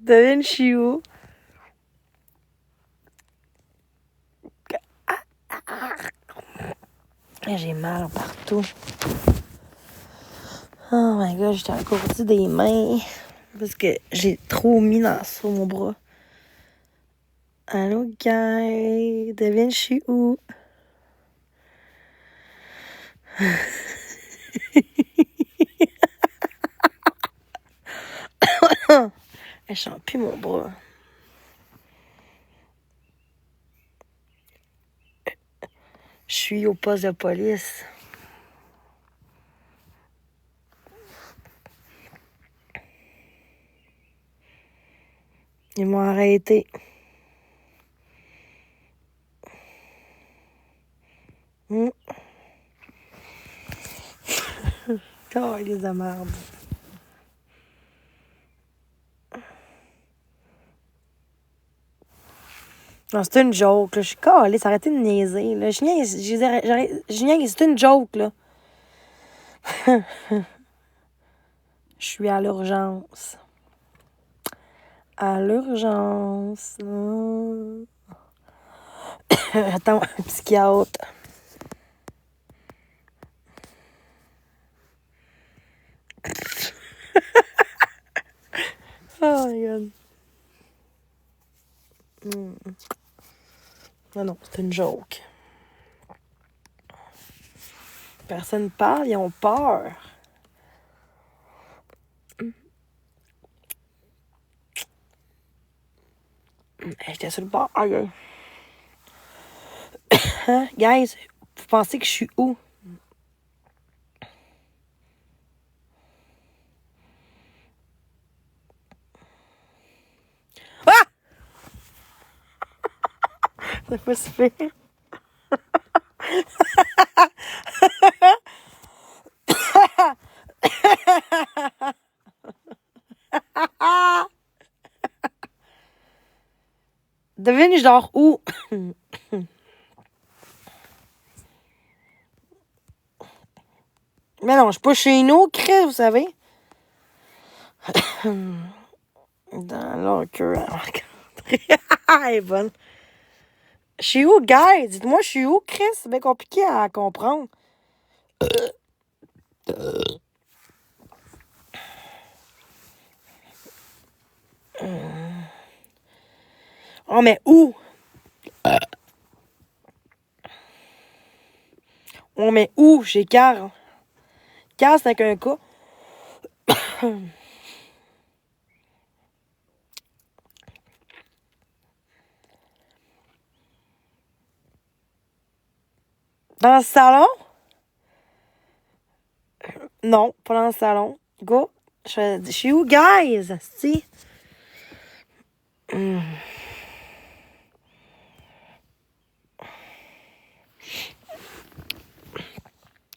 Devine, je suis où? J'ai mal partout. Oh my god, j'étais encourdi des mains. Parce que j'ai trop mis sur mon bras. Allô, guy? Devine, je suis où? Je sens plus mon bras. Je suis au poste de police. Ils m'ont arrêté. Oh, les de merde. Non, c'est une joke, là. Je suis calée, arrêtez de niaiser, là. Je niaise, c'est une joke, là. Je suis à l'urgence. À l'urgence. Attends, un psychiatre. Oh my god. Non, c'est une joke. Personne parle, ils ont peur. J'étais sur le bord. Aïe. Hein? Guys, vous pensez que je suis où? Ah! Ça fait se faire. Devine, je dors où? Mais non, je suis pas chez nous, Chris, vous savez. Dans leur cœur. Elle est bonne. Je suis où, guys? Dites-moi, je suis où, Chris? C'est bien compliqué à comprendre. Oh, mais où? Oh, mais où? Chez Carl. Carl, c'est avec un cas. Dans le salon? Non, pas dans le salon. Go. Je suis où, guys? Si.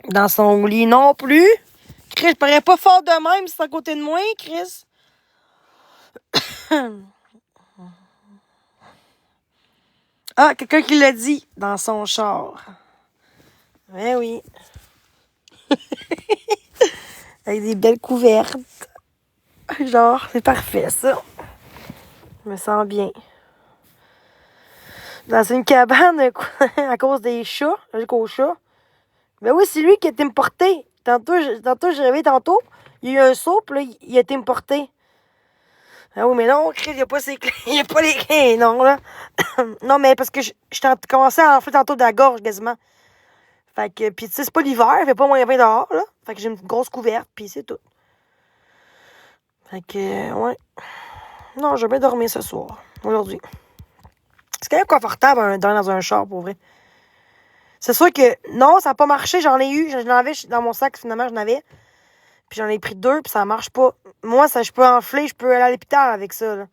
Dans son lit non plus. Chris, je parais pas fort de même si c'est à côté de moi, Chris. Ah, quelqu'un qui l'a dit. Dans son char. Eh oui. Avec des belles couvertes. Genre, c'est parfait, ça. Je me sens bien. Dans une cabane à cause des chats, jusqu'aux chats. Ben oui, c'est lui qui a été me porter. Tantôt, j'ai réveillé tantôt. Il y a eu un saut, puis là, il a été me porter. Ah oui, mais non, Chris, il n'y a pas ses clés. Il n'y a pas les clés, non, là. Non, mais parce que je commençais à enfler tantôt de la gorge, quasiment. Fait que, pis tu sais, c'est pas l'hiver, il fait pas moins 20 dehors, là. Fait que j'ai une grosse couverte, pis c'est tout. Fait que, ouais. Non, je vais bien dormir ce soir, aujourd'hui. C'est quand même confortable, dormir dans un char, pour vrai. C'est sûr que, non, ça n'a pas marché, j'en ai eu. J'en avais dans mon sac, finalement, j'en avais. Puis j'en ai pris 2, puis ça marche pas. Moi, ça, je peux enfler, je peux aller à l'hôpital avec ça, là.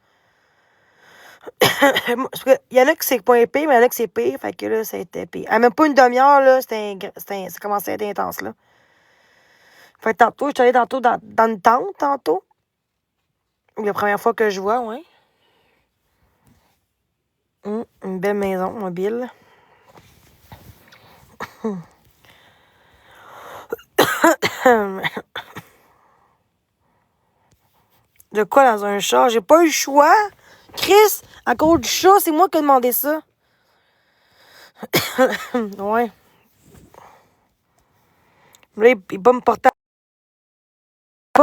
Parce que y en a que c'est pas épais, mais il y en a que c'est pire. Fait que là, ça a été pire. Ah, même pas une demi-heure, là, ça commençait à être intense, là. Fait que tantôt, je suis allée dans une tente, tantôt. La première fois que je vois, ouais. Une belle maison mobile. De quoi dans un chat? J'ai pas eu le choix. Chris, à cause du chat, c'est moi qui ai demandé ça. Ouais. Là, il va me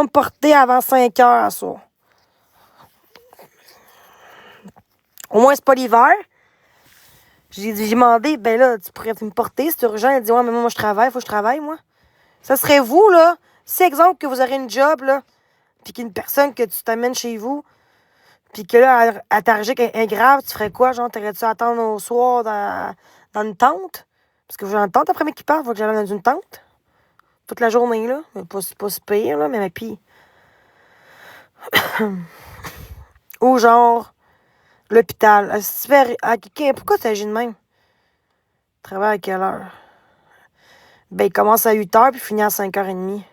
porter avant 5 heures à soir. Au moins, c'est pas l'hiver. J'ai demandé, ben là, tu pourrais me porter, c'est urgent. Elle dit, ouais, mais moi, je travaille, faut que je travaille, moi. Ça serait vous, là. Si, exemple, que vous aurez une job, là, puis qu'une personne que tu t'amènes chez vous, puis que là, elle t'arrive est grave, tu ferais quoi? Genre, t'aurais-tu à attendre au soir dans une tente? Parce que j'ai une tente après-midi qui part, faut que j'aille dans une tente. Toute la journée, là. Mais pas si pire, là, mais puis. Ou genre, l'hôpital. Pourquoi tu agis de même? Travaille à quelle heure? Ben, il commence à 8 heures puis finit à 5h30.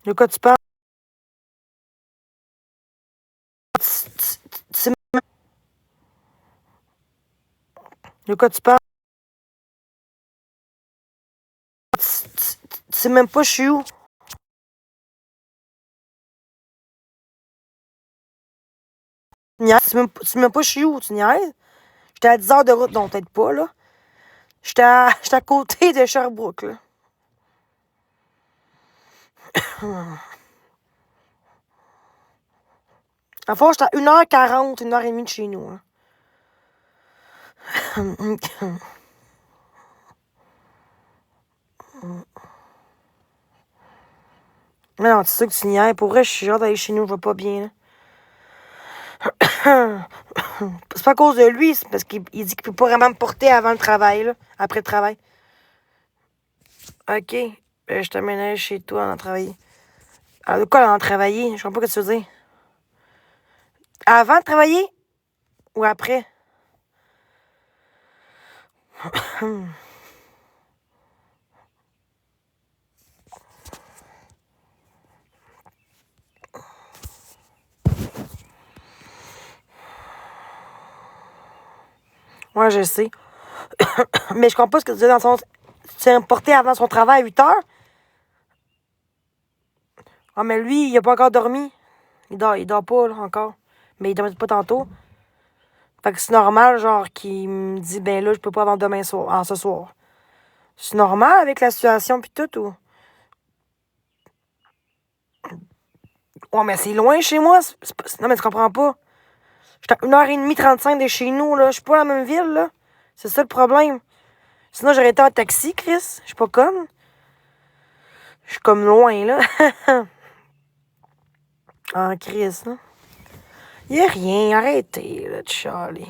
De quoi tu parles? Tu sais de quoi tu parles? Tu sais même pas je suis où. Tu sais même pas je suis où, tu niaises? J'étais à 10 heures de route, non, peut-être pas, là. J'étais à côté de Sherbrooke, là. À fois, j'étais à 1h40, 1h30 de chez nous. Hein. Mais non, tu sais que tu niaises. Pour vrai, je suis genre d'aller chez nous, je vais pas bien. Là. C'est pas à cause de lui, c'est parce qu'il dit qu'il peut pas vraiment me porter avant le travail, là. Après le travail. OK. Je t'amènerai chez toi en travailler. Alors, de quoi en travailler? Je comprends pas ce que tu veux dire. Avant de travailler ou après? Ouais, je sais. Mais je comprends pas ce que tu dis dans son. Tu t'es porté avant son travail à 8 heures? Ah, mais lui, il a pas encore dormi. Il dort pas, là, encore. Mais il dormait pas tantôt. Fait que c'est normal, genre, qu'il me dit, ben là, je peux pas avant demain soir, en ce soir. C'est normal avec la situation pis tout, ou? Ouais, mais c'est loin chez moi. Non, mais tu comprends pas. J'étais à 1h30, 35 de chez nous, là. Je suis pas dans la même ville, là. C'est ça le problème. Sinon, j'aurais été en taxi, Chris. Je suis pas conne. Je suis comme loin, là. En Chris, là. Y'a rien, arrêtez, là, de chialer.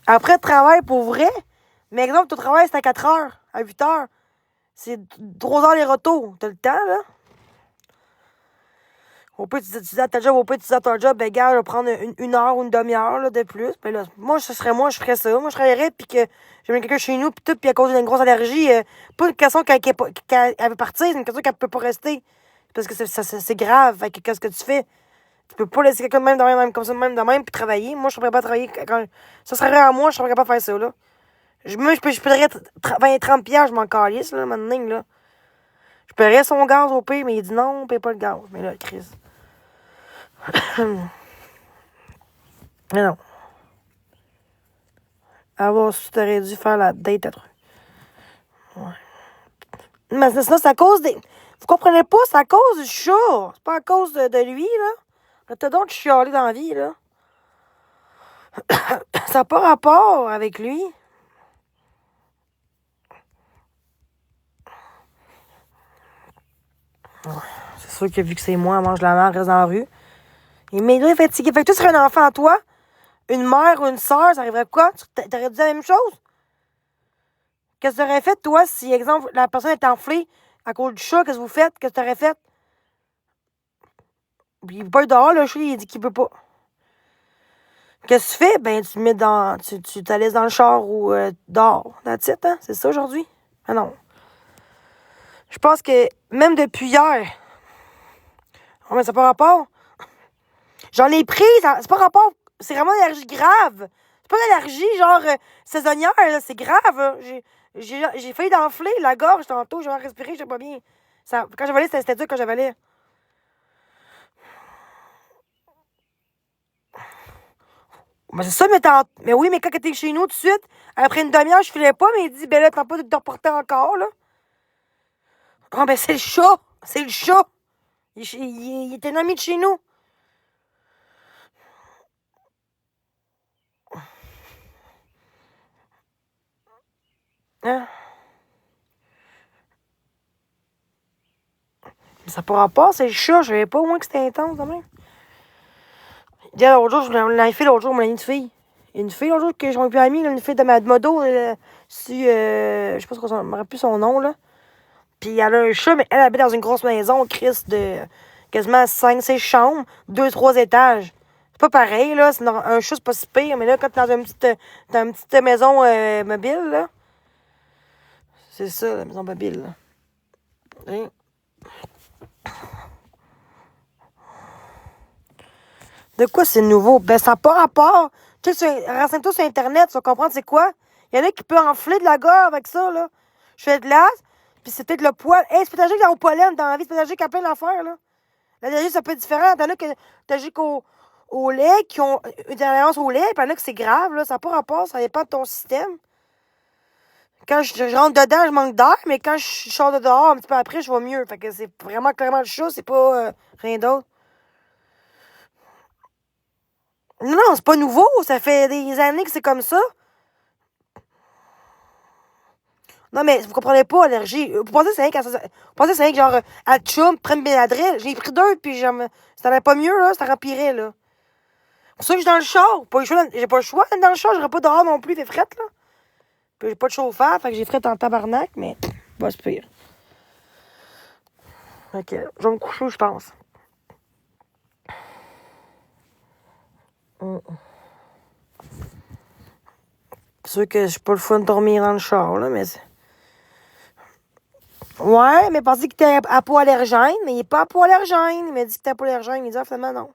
Après le travail, pour vrai, mais exemple, ton travail, c'est à 4 heures, à 8 heures. C'est 3 heures les retours. T'as le temps, là? Au pire, tu dis à ta job, au pire, tu dis à ton job, ben, gars, je vais prendre une heure ou une demi-heure, là, de plus. Ben, là, moi, ce serait moi, je ferais ça. Moi, je travaillerais, puis que j'aimerais quelqu'un chez nous, puis tout, puis à cause d'une grosse allergie, pas une question qu'elle veut partir, c'est une question qu'elle peut pas rester. Parce que c'est grave. Fait que qu'est-ce que tu fais? Tu peux pas laisser quelqu'un de même comme ça, de même, puis travailler. Moi, je serais pas à travailler quand. Ça serait à moi, je serais pas faire ça, là. Je paierais 20-30 piastres, je m'en calisse, là, maintenant, là. Je paierais son gaz au pire, mais il dit non, on paye pas le gaz. Mais là, Chris. Mais non. Avoir su, t'aurais dû faire la date à truc. Ouais. Mais sinon, c'est à cause des. Vous comprenez pas, c'est à cause du chat. C'est pas à cause de lui, là. T'as donc chialé dans la vie, là. Ça n'a pas rapport avec lui. C'est sûr que vu que c'est moi, elle mange la merde, reste dans la rue. Et mais là, il est fatigué. Fait que toi, tu serais un enfant à toi, une mère ou une soeur, ça arriverait quoi? T'aurais dit la même chose? Qu'est-ce que tu aurais fait, toi, si, exemple, la personne est enflée à cause du chat, qu'est-ce que vous faites? Qu'est-ce que tu aurais fait? Puis il peut pas être dehors, le chat, il dit qu'il peut pas. Qu'est-ce que tu fais? Ben, tu mets dans. Tu te laisses dans le char ou dehors. That's it, hein? C'est ça aujourd'hui? Ah non. Je pense que même depuis hier. Oh, mais ça n'a pas rapport. J'en ai pris, c'est pas rapport. C'est vraiment une allergie grave. C'est pas une allergie genre saisonnière, là, c'est grave. Là. J'ai failli d'enfler la gorge tantôt, j'ai respiré, j'étais pas bien. Ça, quand j'avalais, c'était dur quand j'avalais. Mais c'est ça, mais oui, mais quand t'es chez nous tout de suite, après une demi-heure, je filais pas, mais il dit, ben là, t'as pas de te reporter encore, là. Ah, ben c'est le chat. C'est le chat. Il est un ami de chez nous. Hein? Ça pourra pas, c'est le chat. Je savais pas au moins que c'était intense, quand même. L'autre jour, je l'avais fait l'autre jour, on m'a une fille. Une fille l'autre jour que je m'en plus amie, une fille de ma modo, je sais pas ce que je me rappelle plus son nom, là. Puis elle a un chat, mais elle habite dans une grosse maison, Chris, de quasiment 5-6 chambres, 2-3 étages. C'est pas pareil, là. Un chat, c'est pas si pire, mais là, quand t'es dans une petite maison mobile, là, c'est ça, la maison mobile, là. Hein? De quoi c'est nouveau? Ben, ça n'a pas rapport. Tu sais, renseigne-toi sur Internet, tu vas comprendre c'est quoi. Il y en a qui peuvent enfler de la gorge avec ça, là. Je fais de l'as, puis c'est peut-être le poil. Hey, c'est pédagogique dans le pollen, dans la vie, c'est pédagogique à plein d'affaires, là. L'allergie, c'est un peu différent. T'en as que t'agiques au lait, qui ont une tolérance au lait, puis y'en a que c'est grave, là. Ça n'a pas rapport, ça dépend de ton système. Quand je rentre dedans, je manque d'air, mais quand je sors de dehors, un petit peu après, je vais mieux. Fait que c'est vraiment clairement le chat, c'est pas rien d'autre. Non, non, c'est pas nouveau. Ça fait des années que c'est comme ça. Non, mais vous comprenez pas, allergie. Vous pensez que c'est rien vous pensez que c'est rien que genre, à chum, prenne Benadryl. J'ai pris deux, puis ça n'allait pas mieux, là. Ça empirait, là. C'est pour ça que je suis dans le char. J'ai pas le choix d'être dans le char. J'aurais pas dehors non plus, il fait fret, là. Puis j'ai pas de chauffeur, fait que j'ai fret en tabarnak, mais pas se pire. Fait que je vais me coucher, je pense. C'est sûr que j'ai pas le fun de dormir dans le char, là, mais. Ouais, mais parce qu'il était apoallergène, mais il est pas apoallergène. Il m'a dit qu'il était apoallergène. Il dit, ah, finalement, non.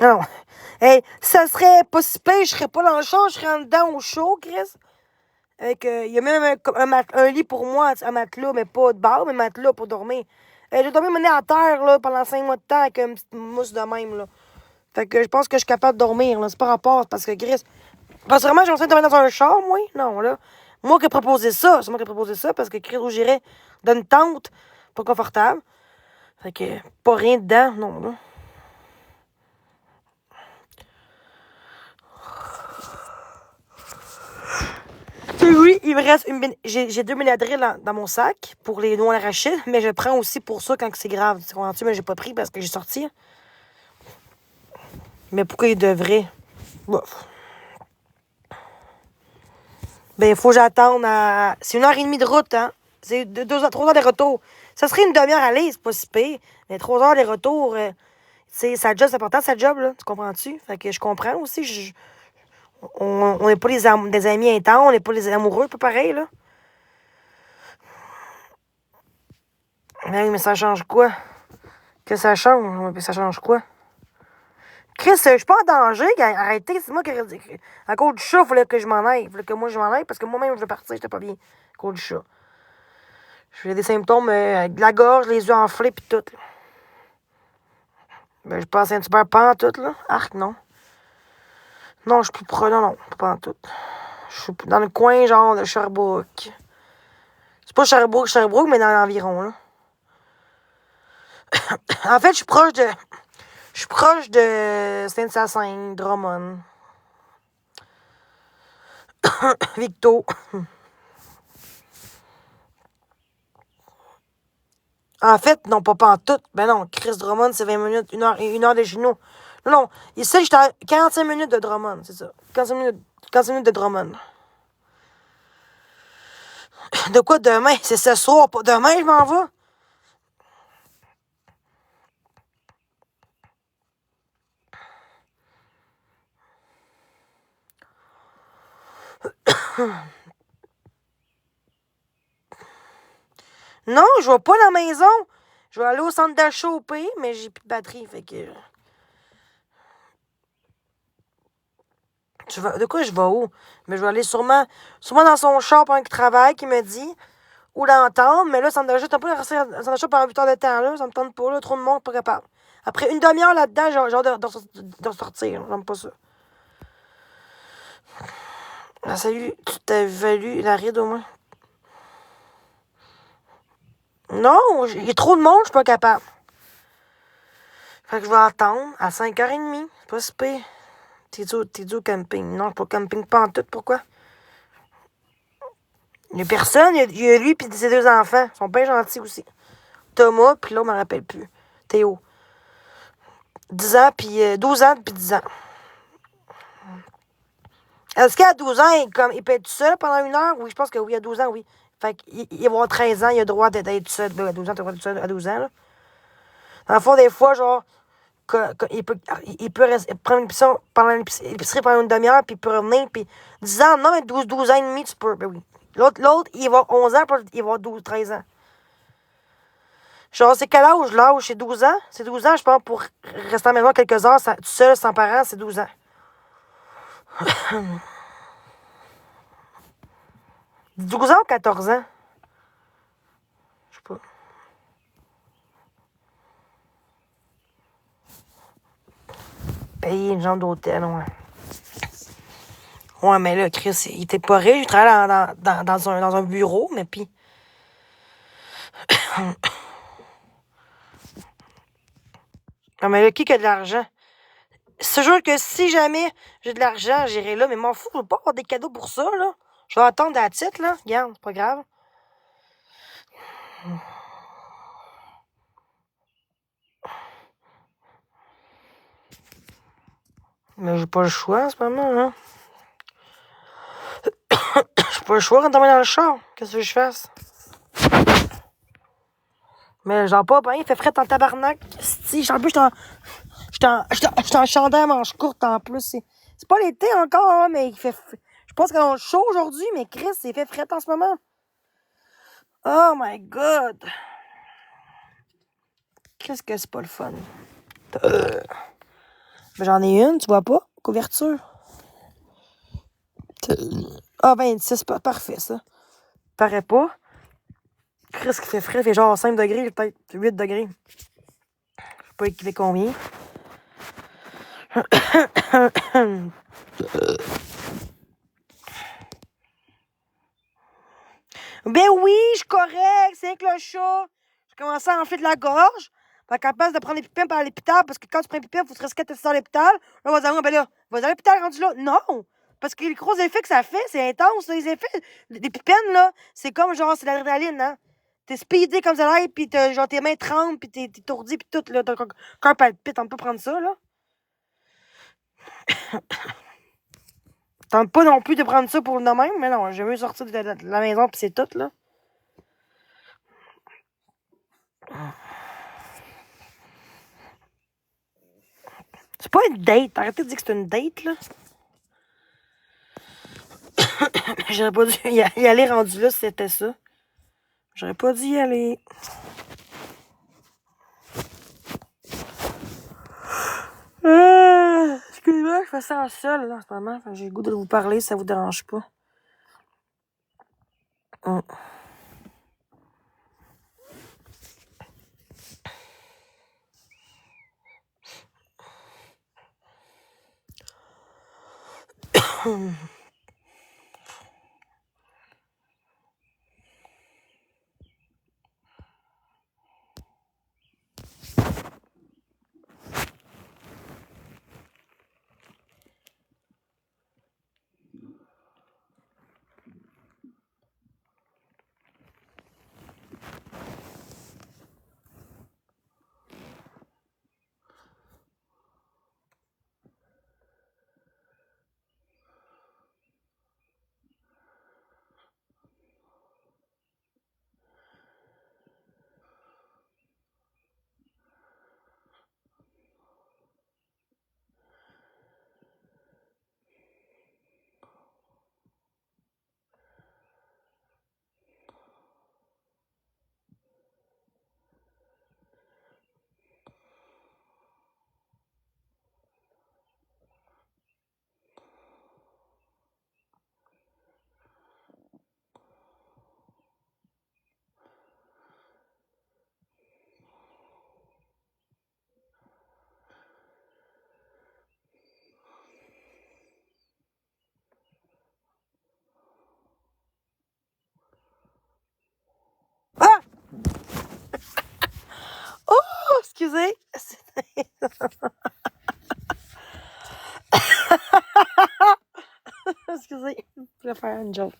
Non. Hey, ça serait pas si pire, je serais pas dans le char, je serais en dedans au chaud, Chris. Avec, il y a même un lit pour moi, un matelas, mais pas de barre, mais un matelas pour dormir. J'ai dormi mené à terre là, pendant 5 mois de temps avec une petite mousse de même. Là. Fait que je pense que je suis capable de dormir. Là. C'est pas rapport parce que Chris. Parce que vraiment, j'ai envie de dormir dans un char, moi. Non, là. Moi qui ai proposé ça. C'est moi qui ai proposé ça parce que Chris, où j'irais dans une tente, pas confortable. Fait que pas rien dedans, non, là. Oui, il me reste j'ai 2 Benadryl dans mon sac pour les noix d'arachide, mais je prends aussi pour ça quand c'est grave. Tu comprends-tu? Mais j'ai pas pris parce que j'ai sorti. Mais pourquoi il devrait? Bof. Ben, il faut que j'attende à. C'est 1 heure et demie de route, hein? C'est 3 heures de retour. Ça serait une demi-heure aller, c'est pas si pire. Mais 3 heures de retour, sa job, c'est important, sa job, là. Tu comprends-tu? Fait que je comprends aussi. On n'est pas des amis intenses, on n'est pas des amoureux, pas pareil, là. Mais ça change quoi? Que ça change? Mais ça change quoi? Chris, je suis pas en danger. Arrêtez, c'est moi qui. À cause du chat, il fallait que je m'en aille. Il fallait que moi je m'en aille parce que moi-même je veux partir, j'étais pas bien. À cause du chat. J'ai des symptômes de la gorge, les yeux enflés pis tout. Ben, je passe un petit peu pas en tout, là. Arc, non. Non, je suis plus proche, non, pas en tout. Je suis dans le coin, genre, de Sherbrooke. C'est pas Sherbrooke, mais dans l'environ, là. En fait, je suis proche de. Je suis proche de Saint-Hyacinthe, Drummond. Victo. En fait, non, pas en tout. Ben non, Chris Drummond, c'est 20 minutes, une heure de chez nous. Non, non. Ici, j'étais à 45 minutes de Drummond, c'est ça. 45 minutes de Drummond. De quoi demain? C'est ce soir, pas demain, je m'en vais. Non, je vais pas dans la maison. Je vais aller au centre d'achat au pays, mais j'ai plus de batterie, fait que... De quoi je vais où? Mais je vais aller sûrement dans son shop pendant qu'il travaille, qui me dit, ou l'entendre, mais là, centre d'achat, t'as pas de rester dans centre d'achat pendant 8 heures de temps, là, ça me tente pas, là, trop de monde, pas capable. Après une demi-heure là-dedans, j'ai hâte de sortir, j'aime pas ça. Ah, salut, tu t'as valu la ride au moins? Non, il y a trop de monde, je suis pas capable. Fait que je vais attendre à 5h30, c'est pas si pire. T'es-tu au camping? Non, je suis pas au camping, pas en tout, pourquoi? Il y a personne, il y a lui et ses deux enfants, ils sont bien gentils aussi. Thomas, puis là, on me rappelle plus. Théo. 10 ans, puis 12 ans, puis 10 ans. Est-ce qu'à 12 ans, il peut être tout seul pendant une heure? Oui, je pense que oui, à 12 ans, oui. Fait qu'il va avoir 13 ans, il a le droit d'être tout seul. À 12 ans, t'as le droit d'être tout seul à 12 ans, là. Dans le fond, des fois, genre, il peut prendre une épicerie pendant une demi-heure, puis il peut revenir, puis 10 ans, non, mais 12 ans et demi, tu peux, ben oui. L'autre, il va avoir 11 ans, puis il va avoir 12, 13 ans. Genre, c'est quel âge, l'âge? C'est 12 ans? C'est 12 ans, je pense, pour rester à la maison quelques heures, tout seul, sans parents, c'est 12 ans. 12 ans ou 14 ans? Je sais pas. Payer une jambe d'hôtel, ouais. Ouais, mais là, Chris, il était pas riche, il travaillait dans un bureau, mais puis... Non, mais là, qui a de l'argent? C'est sûr que si jamais j'ai de l'argent, j'irai là, mais m'en fous, je veux pas avoir des cadeaux pour ça, là. Je vais attendre à la titre, là. Regarde, c'est pas grave. Mais j'ai pas le choix en ce moment, là. J'ai pas le choix quand on est dans le char. Qu'est-ce que je fasse? Mais genre pas, ben, il fait frais en tabarnak. Si, en plus, j'étais en chandail à manches courtes en plus. C'est pas l'été encore, hein, mais il fait. Je pense qu'on a chaud aujourd'hui, mais Chris, il fait frais en ce moment. Oh my god. Qu'est-ce que c'est pas le fun? J'en ai une, tu vois pas? Couverture. Ah ben, c'est pas parfait, ça. Paraît pas. Chris qui fait frais, il fait genre 5 degrés, peut-être 8 degrés. Je sais pas il fait combien. Ben oui, je suis correct, c'est avec le chat. J'ai commencé à enfler de la gorge. Fait qu'à place de prendre des pipins par l'hôpital, parce que quand tu prends des pipins, il faut te rester 4 à l'hôpital. Là, on va dire, ben là, vas à l'hôpital rendu là. Non! Parce que les gros effets que ça fait, c'est intense, les effets. Des pipines, là, c'est comme genre, c'est l'adrénaline, hein. T'es speedé comme ça là, pis genre tes mains tremblent, pis t'es étourdi, pis tout, là. Ton cœur palpite, on peut prendre ça, là. Tente pas non plus de prendre ça pour le même, mais non, j'ai mieux sortir de la maison, pis c'est tout, là. C'est pas une date. Arrêtez de dire que c'est une date, là. J'aurais pas dû y aller rendu là si c'était ça. J'aurais pas dû y aller. Excusez-moi, je fais ça en seul, là, en ce moment. J'ai le goût de vous parler, si ça vous dérange pas. Excusez. Excusez. Je vais faire une joke.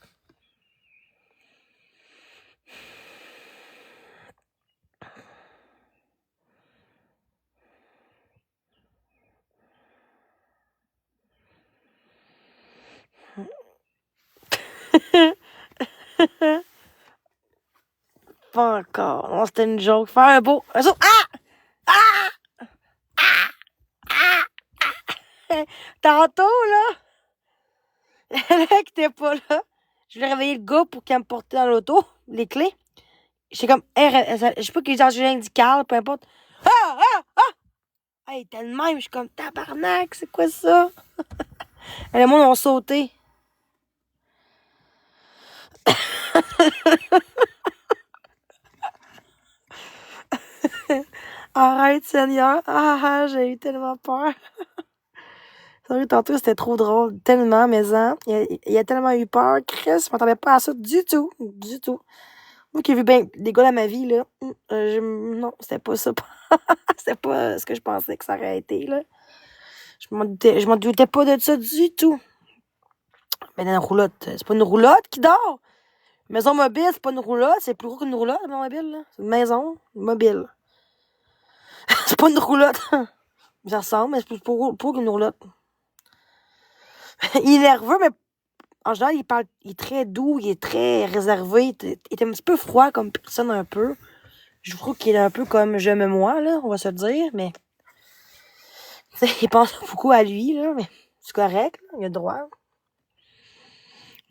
Pas encore. Non, c'était une joke. Faire un beau. Un saut. Ah! Tantôt, là, elle qui était pas là, je voulais réveiller le gars pour qu'il me porte dans l'auto, les clés. J'étais comme, hey, je sais pas qu'il est Julien dit Carl, peu importe. Ah! Ah! Ah! Hey, t'es le même, je suis comme, tabarnak, c'est quoi ça? Et le monde ont sauté. Arrête, Seigneur. J'ai eu tellement peur. Sérieux, tantôt, c'était trop drôle. Tellement, mais hein, il a tellement eu peur. Chris, je m'attendais pas à ça du tout. Du tout. Moi qui ai vu ben des gars dans ma vie, là, non, c'était pas ça. C'était pas ce que je pensais que ça aurait été, là. Je m'en doutais pas de ça du tout. Mais dans une roulotte, c'est pas une roulotte qui dort. Maison mobile, c'est pas une roulotte, c'est plus gros qu'une roulotte, maison mobile, là. C'est une maison mobile. C'est pas une roulotte. Ça ressemble, mais c'est plus gros qu'une roulotte. Il est nerveux, mais en général, il est très doux, il est très réservé. Il est un petit peu froid comme personne, un peu. Je trouve qu'il est un peu comme je me moi, là, on va se le dire, mais. Il pense beaucoup à lui, là, mais c'est correct, là, il a le droit.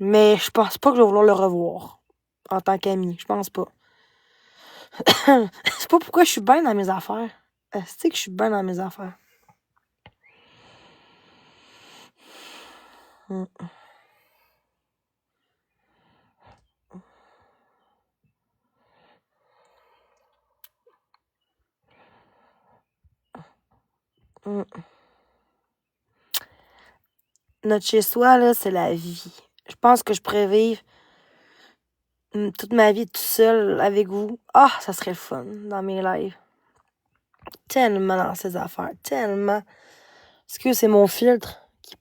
Mais je pense pas que je vais vouloir le revoir en tant qu'ami. Je pense pas. C'est pas pourquoi je suis bien dans mes affaires. C'est que je suis bien dans mes affaires. Mm. Mm. Notre chez-soi, là, c'est la vie. Je pense que je pourrais vivre toute ma vie tout seul avec vous. Ah, ça serait le fun dans mes lives. Tellement dans ces affaires. Tellement. Est-ce que c'est mon filtre qui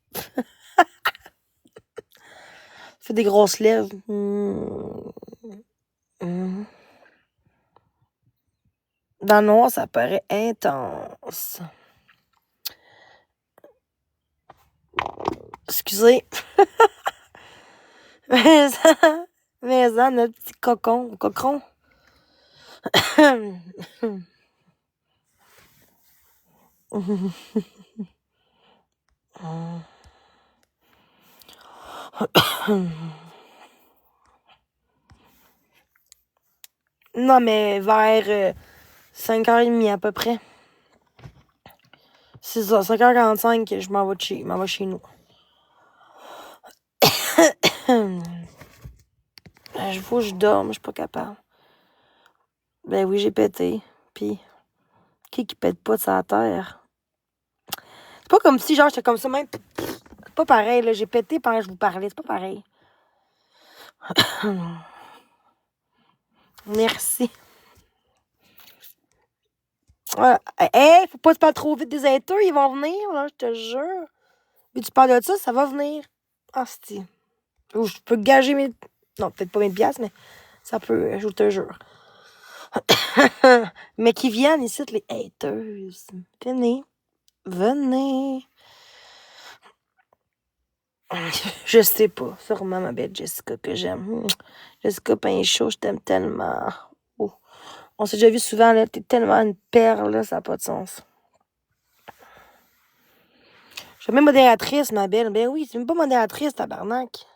fait des grosses lèvres? Mm. Dans le noir, ça paraît intense. Excusez. Mais ça, notre petit cocon. Cochon. Non, mais vers 5h30 à peu près. C'est ça, 5h45, je m'en vais chez nous. Je faut que je dorme, je suis pas capable. Ben oui, j'ai pété. Puis, qui pète pas de sa terre? C'est pas comme si, genre, j'étais comme ça même. C'est pas pareil, là. J'ai pété pendant que je vous parlais. C'est pas pareil. Merci. Voilà. Hey, faut pas te parler trop vite des haters, ils vont venir, là, je te jure. Mais tu parles de ça, ça va venir. Ah, c'est. Ou je peux gager mes. Non, peut-être pas mes piastres, mais ça peut, je te jure. Mais qui viennent ici, les haters. Venez. Venez. Je sais pas. Sûrement ma belle Jessica que j'aime. Jessica Pinchot, je t'aime tellement. Oh. On s'est déjà vu souvent, là. T'es tellement une perle, là, ça n'a pas de sens. Je suis même modératrice, ma belle. Ben oui, c'est même pas modératrice, tabarnak.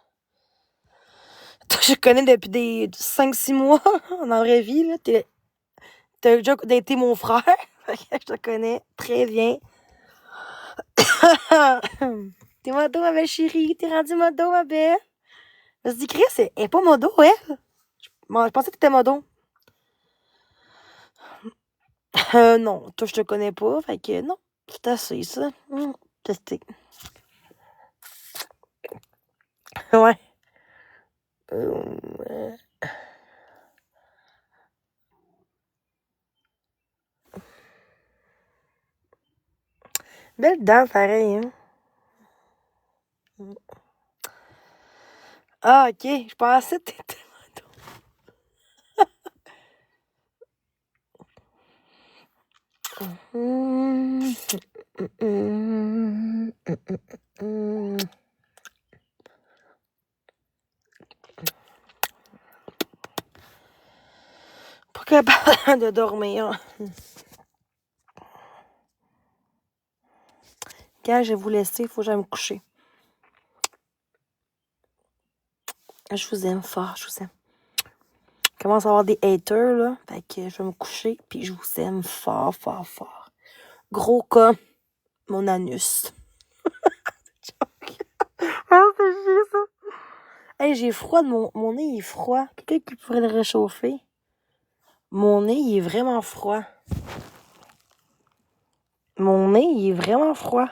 Toi, je connais depuis des 5-6 mois, en vraie vie, là. T'as déjà été mon frère. Je te connais très bien. T'es modo, ma belle chérie. T'es rendu modo, ma belle. Je me suis dit, Chris, elle est pas modo, elle. Je pensais que t'étais modo. Non, toi, je te connais pas. Fait que non, c'est assez, ça. Testé. Ouais. Belle dent, pareil, hein. Ah, ok. Je pensais que t'étais... Pas capable de dormir. Quand je vais vous laisser, il faut que j'aille me coucher. Je vous aime fort, je vous aime. Je commence à avoir des haters, là. Fait que je vais me coucher, puis je vous aime fort, fort, fort. Gros comme mon anus. Ah, c'est chiant, ça. Hey, j'ai froid, mon nez il est froid. Quelqu'un qui pourrait le réchauffer? Mon nez, il est vraiment froid. Mon nez, il est vraiment froid.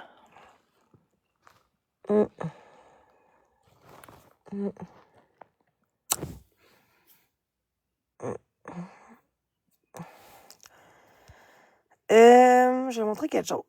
Je vais montrer quelque chose.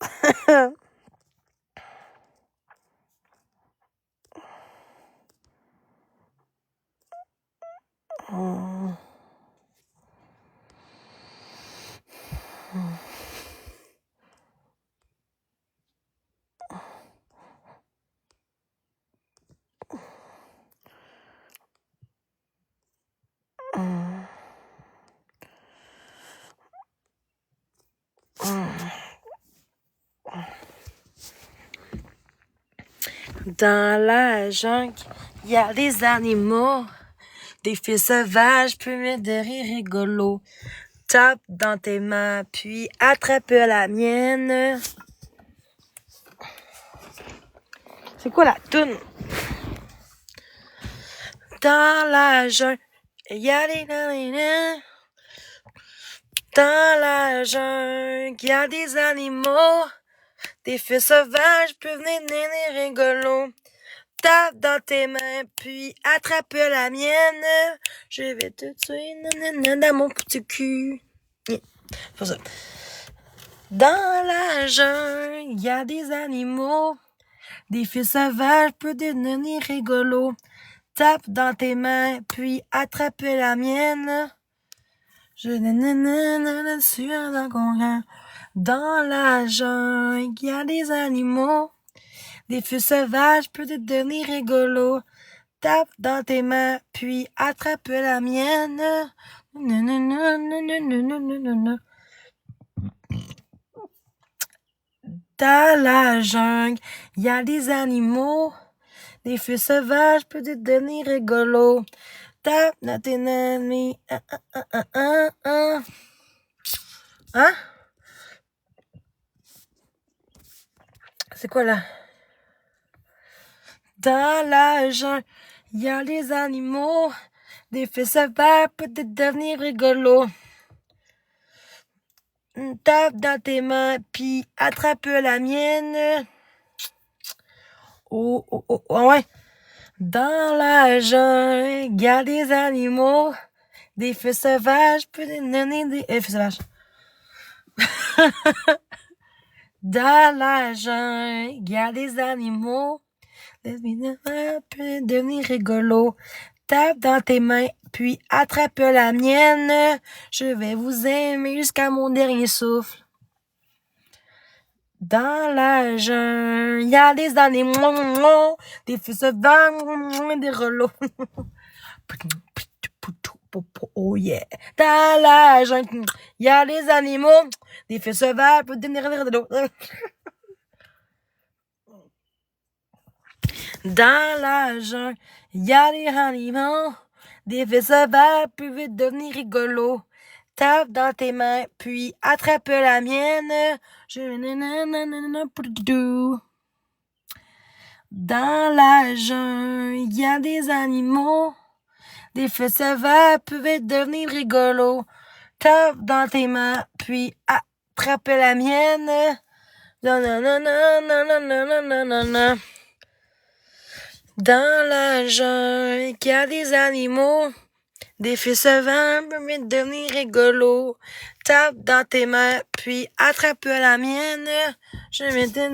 Dans la jungle, il y a des animaux, des filles sauvages, pleines de rire rigolo. Tape dans tes mains, puis attrape la mienne. C'est quoi la toune? Dans la jungle, il y a des animaux. Dans la jungle, il y a des animaux, des filles sauvages, peuvent venir rigolos. Tape dans tes mains, puis attrape la mienne. Je vais te tuer, nanana, dans mon petit cul. C'est pour ça. Dans la jungle, il y a des animaux, des filles sauvages, peuvent devenir rigolos. Tape dans tes mains, puis attrape la mienne. Je nanana sur un congrès. Dans la jungle, il y a des animaux, des feux sauvages, peut devenir rigolo. Tape dans tes mains, puis attrape la mienne. Dans la jungle, il y a des animaux, des feux sauvages, peut devenir rigolo. Tape dans tes mains, Hein? C'est quoi là? Dans la jungle, il y a des animaux, des faits sauvages, peut-être devenir rigolo. Tape dans tes mains, puis attrape la mienne. Oh, ouais. Dans la jungle, il y a des animaux, des faits sauvages, peut-être devenir des faits sauvages. Dans la jungle, il y a des animaux, des peut devenir rigolo. Tape dans tes mains, puis attrape la mienne. Je vais vous aimer jusqu'à mon dernier souffle. Dans la jungle, il y a des animaux, des feux sauvages, des relots. Oh yeah. Dans la jungle, il y a des animaux, des feux sauvages, peut devenir rigolo. Dans la jungle, il y a des animaux, des feux sauvages peuvent devenir rigolos. Tape dans tes mains, puis attrape la mienne. Dans la jungle, il y a des animaux, des feux sauvages peuvent devenir rigolos. Tape dans tes mains, puis attrape la mienne. Dans la jungle, il y a des animaux, Des décevants peuvent devenir rigolos. Tape dans tes mains, puis attrape la mienne. Je vais te...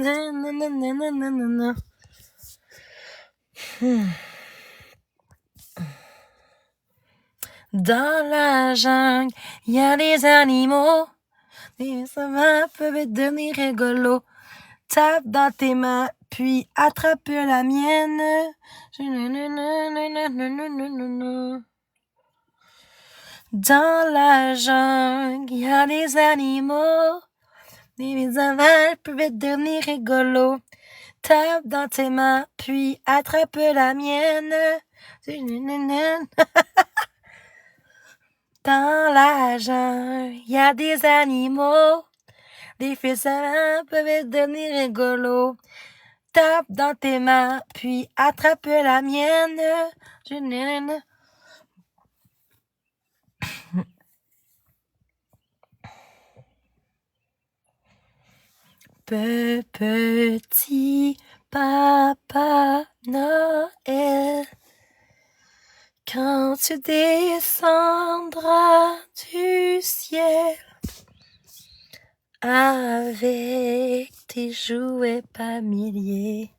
Dans la jungle, il y a des animaux. Des décevants peuvent devenir rigolos. Tape dans tes mains, puis attrape la mienne. Dans la jungle, il y a des animaux. Des avales peuvent devenir rigolos. Tape dans tes mains, puis attrape la mienne. Dans la jungle, il y a des animaux. Des fessins peuvent devenir rigolos. Tape dans tes mains, puis attrape la mienne. Petit Papa Noël, quand tu descendras du ciel avec tes jouets pas milliers,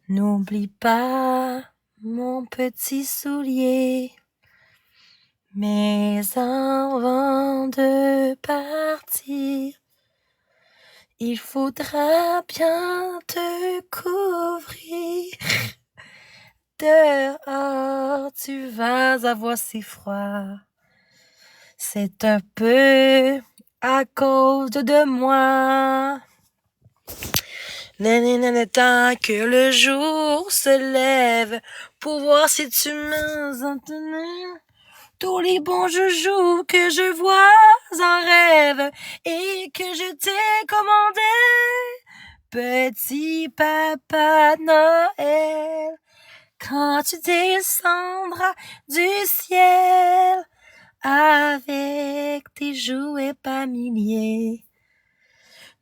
n'oublie pas mon petit soulier. Mais avant de partir, il faudra bien te couvrir. Dehors, tu vas avoir si froid. C'est un peu à cause de moi. Tant que le jour se lève pour voir si tu m'entends. Tous les bons joujoux que je vois en rêve et que je t'ai commandé. Petit Papa Noël, quand tu descendras du ciel avec tes jouets pas milliers,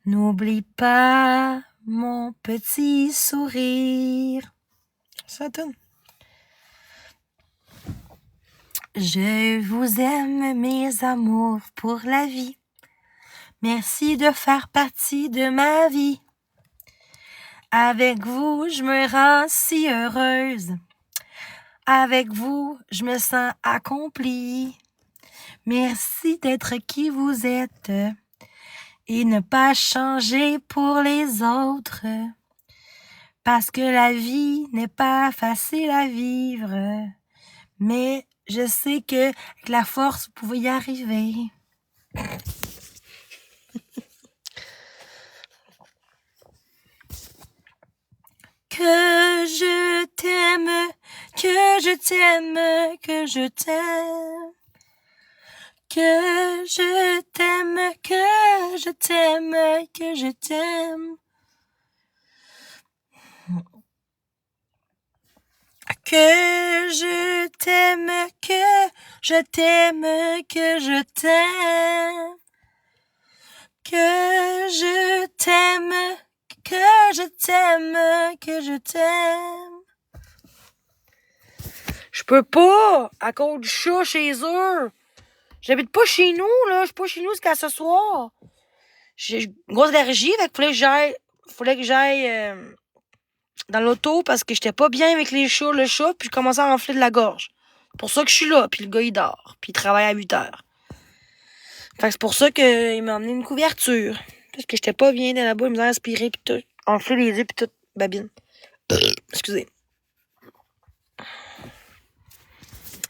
n'oublie pas mon petit sourire. Ça donne. Je vous aime, mes amours, pour la vie. Merci de faire partie de ma vie. Avec vous, je me rends si heureuse. Avec vous, je me sens accomplie. Merci d'être qui vous êtes et ne pas changer pour les autres. Parce que la vie n'est pas facile à vivre. Mais je sais que avec la force, vous pouvez y arriver. Que je t'aime, que je t'aime, que je t'aime. Que je t'aime, que je t'aime, que je t'aime. Que je t'aime, que je t'aime, que je t'aime. Que je t'aime, que je t'aime, que je t'aime. Je peux pas, à cause du chat chez eux. J'habite pas chez nous, là. Je suis pas chez nous jusqu'à ce soir. J'ai une grosse allergie, fait qu'il fallait que j'aille dans l'auto parce que j'étais pas bien avec le chat, puis je commençais à enfler de la gorge. C'est pour ça que je suis là, puis le gars, il dort, puis il travaille à 8 heures. Fait que c'est pour ça qu'il m'a emmené une couverture. Parce que j'étais pas bien dans là-bas, il me faisait aspirer, puis tout. Enfler les yeux, puis tout. Babine. Excusez.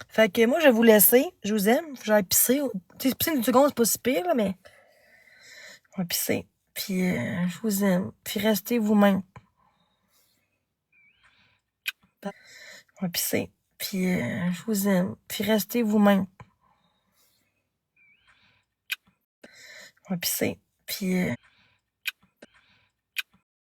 Fait que moi, je vais vous laisser. Je vous aime. J'allais pisser. Tu sais, pisser une seconde, c'est pas si pire, là, mais... Je vais pisser. Puis, je vous aime. Puis, restez vous-même. Je vais pisser. Puis, je vous aime. Puis, restez vous-même. Je vais pisser. Puis, je vais pisser. Puis,